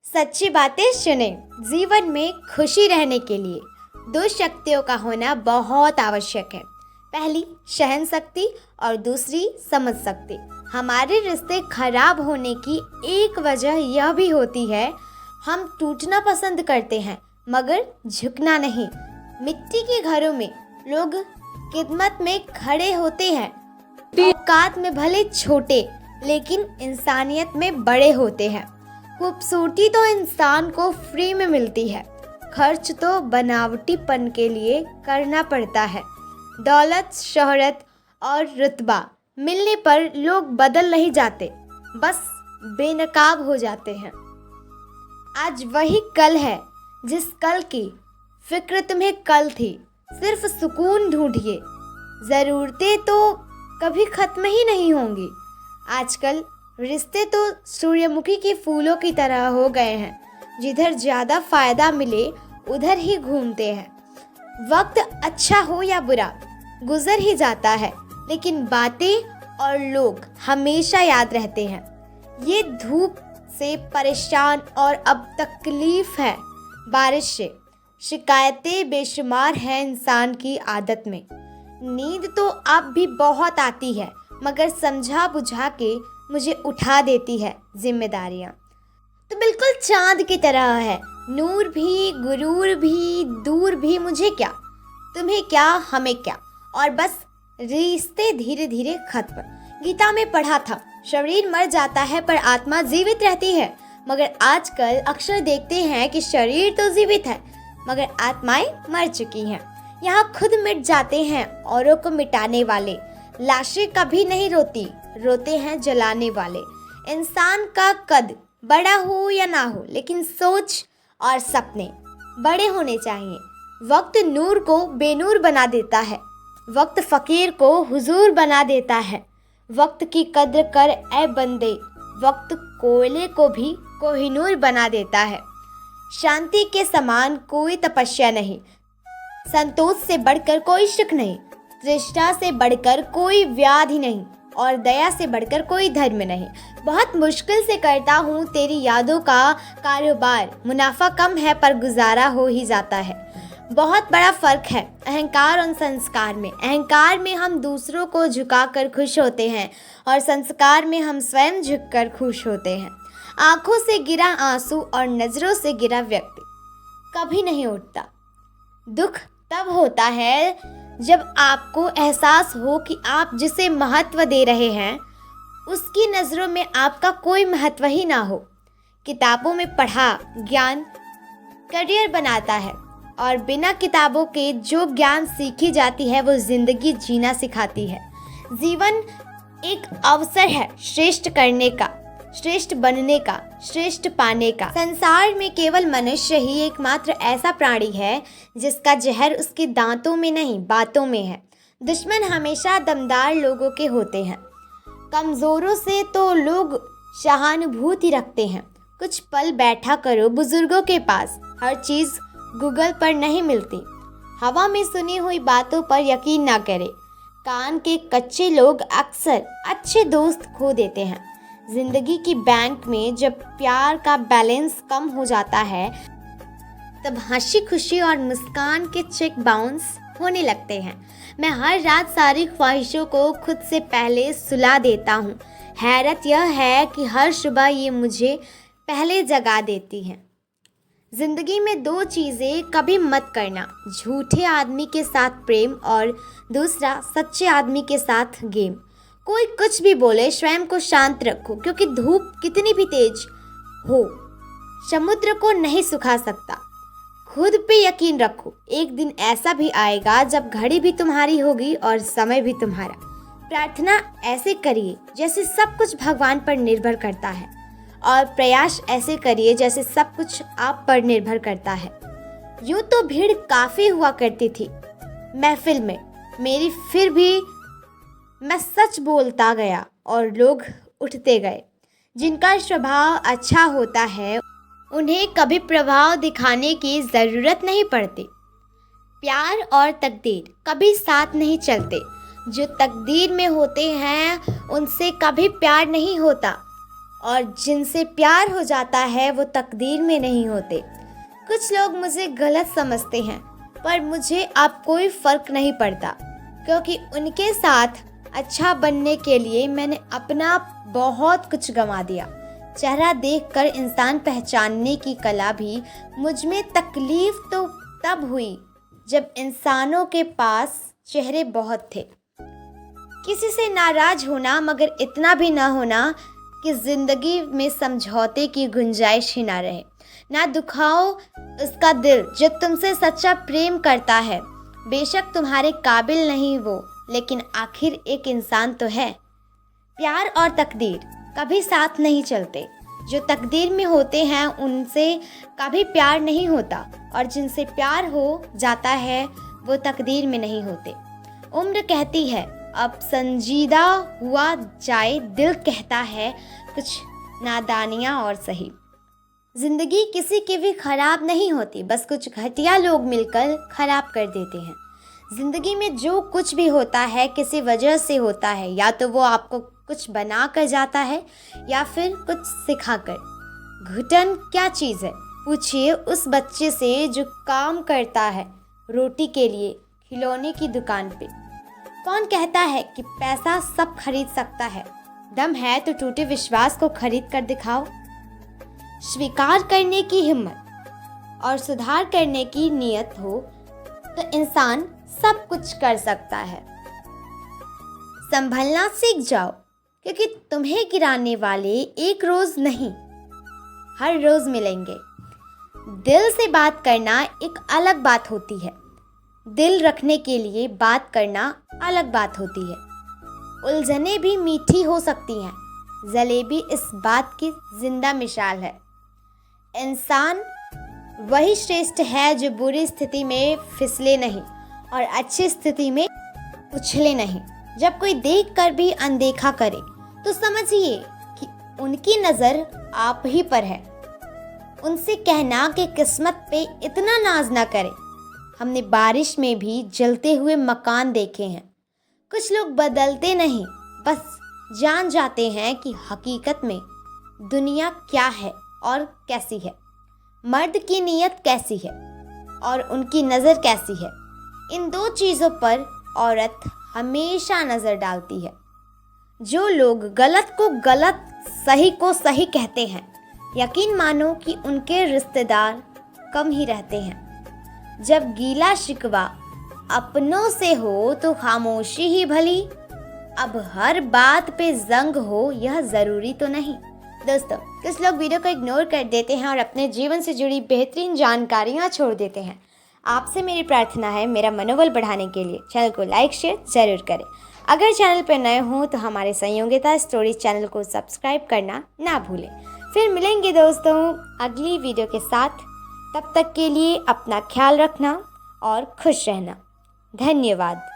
सच्ची बातें सुने। जीवन में खुशी रहने के लिए दो शक्तियों का होना बहुत आवश्यक है। पहली सहन शक्ति और दूसरी समझ शक्ति। हमारे रिश्ते खराब होने की एक वजह यह भी होती है, हम टूटना पसंद करते हैं मगर झुकना नहीं। मिट्टी के घरों में लोग खिदमत में खड़े होते हैं, औकात में भले छोटे लेकिन इंसानियत में बड़े होते हैं। खूबसूरती तो इंसान को फ्री में मिलती है, खर्च तो बनावटीपन के लिए करना पड़ता है। दौलत, शोहरत और रुतबा मिलने पर लोग बदल नहीं जाते, बस बेनकाब हो जाते हैं। आज वही कल है जिस कल की फिक्र तुम्हें कल थी। सिर्फ सुकून ढूंढिए, ज़रूरतें तो कभी ख़त्म ही नहीं होंगी। आजकल रिश्ते तो सूर्यमुखी के फूलों की तरह हो गए हैं, जिधर ज़्यादा फ़ायदा मिले उधर ही घूमते हैं। वक्त अच्छा हो या बुरा गुजर ही जाता है, लेकिन बातें और लोग हमेशा याद रहते हैं। ये धूप से परेशान और अब तकलीफ़ है बारिश से। शिकायतें बेशुमार हैं इंसान की आदत में। नींद तो अब भी बहुत आती है, मगर समझा बुझा के मुझे उठा देती है जिम्मेदारियाँ। तो बिल्कुल चांद की तरह है, नूर भी गुरूर भी दूर भी। मुझे क्या, तुम्हें क्या, हमें क्या, और बस रिश्ते धीरे धीरे खत्म। गीता में पढ़ा था, शरीर मर जाता है पर आत्मा जीवित रहती है। मगर आजकल अक्सर देखते हैं कि शरीर तो जीवित है मगर आत्माएं मर चुकी हैं। यहाँ खुद मिट जाते हैं औरों को मिटाने वाले। लाशें कभी नहीं रोती, रोते हैं जलाने वाले। इंसान का कद बड़ा हो या ना हो, लेकिन सोच और सपने बड़े होने चाहिए। वक्त नूर को बेनूर बना देता है, वक्त फ़कीर को हुजूर बना देता है। वक्त की कद्र कर ए बंदे, वक्त कोयले को भी कोहिनूर बना देता है। शांति के समान कोई तपस्या नहीं, संतोष से बढ़कर कोई सुख नहीं, तृष्णा से बढ़कर कोई व्याधि नहीं, और दया से बढ़कर कोई धर्म नहीं। बहुत मुश्किल से करता हूँ तेरी यादों का कारोबार, मुनाफा कम है पर गुजारा हो ही जाता है। बहुत बड़ा फ़र्क है अहंकार और संस्कार में। अहंकार में हम दूसरों को झुकाकर खुश होते हैं और संस्कार में हम स्वयं झुककर खुश होते हैं। आँखों से गिरा आंसू और नज़रों से गिरा व्यक्ति कभी नहीं उठता। दुख तब होता है जब आपको एहसास हो कि आप जिसे महत्व दे रहे हैं उसकी नज़रों में आपका कोई महत्व ही ना हो। किताबों में पढ़ा ज्ञान करियर बनाता है, और बिना किताबों के जो ज्ञान सीखी जाती है वो ज़िंदगी जीना सिखाती है। जीवन एक अवसर है श्रेष्ठ करने का, श्रेष्ठ बनने का, श्रेष्ठ पाने का। संसार में केवल मनुष्य ही एकमात्र ऐसा प्राणी है जिसका जहर उसके दांतों में नहीं बातों में है। दुश्मन हमेशा दमदार लोगों के होते हैं। कमज़ोरों से तो लोग सहानुभूति रखते हैं। कुछ पल बैठा करो बुजुर्गों के पास, हर चीज़ गूगल पर नहीं मिलती। हवा में सुनी हुई बातों पर यकीन ना करें। कान के कच्चे लोग अक्सर अच्छे दोस्त खो देते हैं। जिंदगी की बैंक में जब प्यार का बैलेंस कम हो जाता है तब हंसी खुशी और मुस्कान के चेक बाउंस होने लगते हैं। मैं हर रात सारी ख्वाहिशों को खुद से पहले सुला देता हूँ। हैरत यह है कि हर सुबह ये मुझे पहले जगा देती हैं। ज़िंदगी में दो चीज़ें कभी मत करना, झूठे आदमी के साथ प्रेम और दूसरा सच्चे आदमी के साथ गेम। कोई कुछ भी बोले स्वयं को शांत रखो, क्योंकि धूप कितनी भी तेज हो समुद्र को नहीं सुखा सकता। खुद पे यकीन रखो, एक दिन ऐसा भी आएगा जब घड़ी भी तुम्हारी होगी और समय भी तुम्हारा। प्रार्थना ऐसे करिए जैसे सब कुछ भगवान पर निर्भर करता है, और प्रयास ऐसे करिए जैसे सब कुछ आप पर निर्भर करता है। यूँ तो भीड़ काफ़ी हुआ करती थी महफिल में मेरी, फिर भी मैं सच बोलता गया और लोग उठते गए। जिनका स्वभाव अच्छा होता है उन्हें कभी प्रभाव दिखाने की ज़रूरत नहीं पड़ती। प्यार और तकदीर कभी साथ नहीं चलते। जो तकदीर में होते हैं उनसे कभी प्यार नहीं होता। और जिनसे प्यार हो जाता है वो तकदीर में नहीं होते। कुछ लोग मुझे गलत समझते हैं, पर मुझे अब कोई फ़र्क नहीं पड़ता, क्योंकि उनके साथ अच्छा बनने के लिए मैंने अपना बहुत कुछ गंवा दिया। चेहरा देखकर इंसान पहचानने की कला भी मुझ में तकलीफ़ तो तब हुई जब इंसानों के पास चेहरे बहुत थे। किसी से नाराज़ होना, मगर इतना भी ना होना कि ज़िंदगी में समझौते की गुंजाइश ही ना रहे। ना दुखाओ उसका दिल जो तुमसे सच्चा प्रेम करता है। बेशक तुम्हारे काबिल नहीं वो, लेकिन आखिर एक इंसान तो है। प्यार और तकदीर कभी साथ नहीं चलते। जो तकदीर में होते हैं उनसे कभी प्यार नहीं होता, और जिनसे प्यार हो जाता है वो तकदीर में नहीं होते। उम्र कहती है अब संजीदा हुआ जाए, दिल कहता है कुछ नादानियाँ और सही। ज़िंदगी किसी की भी ख़राब नहीं होती, बस कुछ घटिया लोग मिलकर ख़राब कर देते हैं। ज़िंदगी में जो कुछ भी होता है किसी वजह से होता है, या तो वो आपको कुछ बना कर जाता है या फिर कुछ सिखा कर। घुटन क्या चीज़ है पूछिए उस बच्चे से जो काम करता है रोटी के लिए खिलौने की दुकान पे। कौन कहता है कि पैसा सब खरीद सकता है? दम है तो टूटे विश्वास को खरीद कर दिखाओ। स्वीकार करने की हिम्मत और सुधार करने की नीयत हो तो इंसान सब कुछ कर सकता है। संभलना सीख जाओ, क्योंकि तुम्हें गिराने वाले एक रोज़ नहीं, हर रोज़ मिलेंगे। दिल से बात करना एक अलग बात होती है, दिल रखने के लिए बात करना अलग बात होती है। उलझने भी मीठी हो सकती हैं, जलेबी इस बात की जिंदा मिसाल है। इंसान वही श्रेष्ठ है जो बुरी स्थिति में फिसले नहीं और अच्छी स्थिति में उछले नहीं। जब कोई देखकर भी अनदेखा करे तो समझिए कि उनकी नज़र आप ही पर है। उनसे कहना कि किस्मत पे इतना नाज ना करे। हमने बारिश में भी जलते हुए मकान देखे हैं। कुछ लोग बदलते नहीं, बस जान जाते हैं कि हकीकत में दुनिया क्या है और कैसी है, मर्द की नीयत कैसी है और उनकी नज़र कैसी है। इन दो चीज़ों पर औरत हमेशा नज़र डालती है। जो लोग गलत को गलत, सही को सही कहते हैं, यकीन मानो कि उनके रिश्तेदार कम ही रहते हैं। जब गीला शिकवा अपनों से हो तो खामोशी ही भली। अब हर बात पे जंग हो यह ज़रूरी तो नहीं। दोस्तों, कुछ लोग वीडियो को इग्नोर कर देते हैं और अपने जीवन से जुड़ी बेहतरीन जानकारियाँ छोड़ देते हैं। आपसे मेरी प्रार्थना है, मेरा मनोबल बढ़ाने के लिए चैनल को लाइक शेयर ज़रूर करें। अगर चैनल पर नए हों तो हमारे संयोगिता स्टोरी चैनल को सब्सक्राइब करना ना भूलें। फिर मिलेंगे दोस्तों अगली वीडियो के साथ। तब तक के लिए अपना ख्याल रखना और खुश रहना। धन्यवाद।